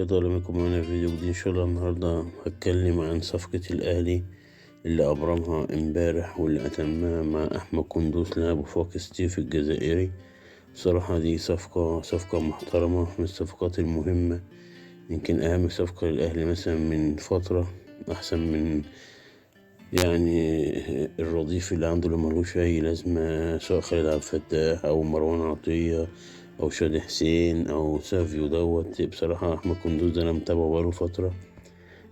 وبركاته. أهلا بكم معانا في فيديو جديد إن شاء الله. النهاردة هتكلم عن صفقة الأهلي اللي أبرمها امبارح واللي أتمها مع أحمد قندوز لاعب وفاق ستيف الجزائري. بصراحة دي صفقة محترمة من الصفقات المهمة، يمكن أهم صفقة للأهلي مثلا من فترة، أحسن من الرضيف اللي عنده اللي ملوش أي لازمة، سواء خالد عبد الفتاح أو مروان عطية أو شادي حسين أو سافيو دوت. بصراحة أحمد قندوز ده أنا متابعه بقاله فترة،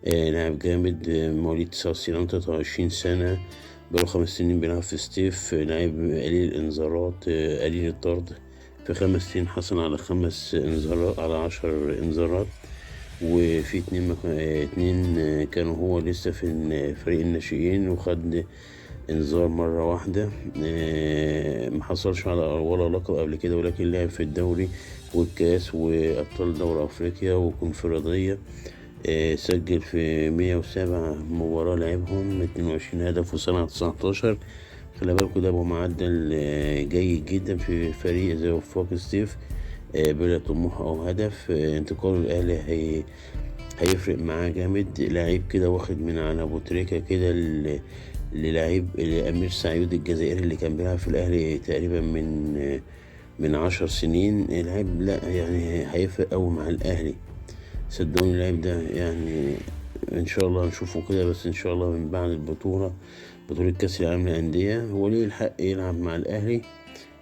لاعب جامد، مواليد 99 أو 23 سنة، بقاله 5 سنين بيلعب في ستيف، لاعب قليل الإنذارات، قليل الطرد. في 5 سنين حصل على 5 إنذارات على 10 إنذارات، وفي اتنين كانوا هو لسه في فريق الناشئين وخد انذار مرة واحدة. محصلش على ولا لقب قبل كده، ولكن لعب في الدوري والكاس وأبطال دوري أفريقيا وكونفدرالية. سجل في 107 مباراة لعبهم 22 هدف وصنع 19. خلي بالكوا ده معدل جيد جدا في فريق زي وفاق ستيف بلا طموح أو هدف. انتقاله الأهلي هيفرق معاه جامد. لعيب كده واخد من على أبو تريكة كده للعيب أمير سعيود الجزائري اللي كان بيلعب في الأهلي تقريبا من 10 سنين. اللاعب لا هيفرق أوي مع الأهلي، صدقوني. اللاعب ده إن شاء الله هنشوفه كده، بس إن شاء الله من بعد بطولة كأس العالم للأندية هو ليه الحق يلعب مع الأهلي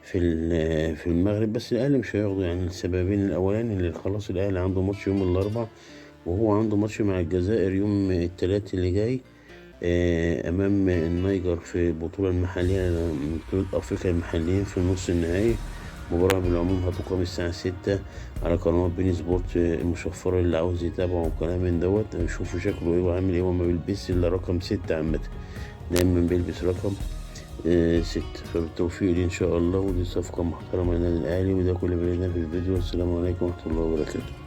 في المغرب. بس الأهلي مش هياخده السببين الأولاني، اللي خلاص الأهلي عنده ماتش يوم الأربعاء وهو عنده ماتش مع الجزائر يوم الثلاث اللي جاي أمام النيجر في البطولة المحلية، بطولة أفريقيا المحليين في نص النهائي. مباراة بالعموم هتقام الساعة 6 على قناة بين سبورت المشفرة، اللي عاوز يتابعه وكلام من دوت يشوفوا شكله ايه وعامل ايه. وما بيلبسش الا رقم 6 عامة، دايما بيلبس رقم 6. فبالتوفيق ليه ان شاء الله، ودي صفقة محترمة للنادي الأهلي. وده كل اللي بينا في الفيديو. والسلام عليكم ورحمة الله وبركاته.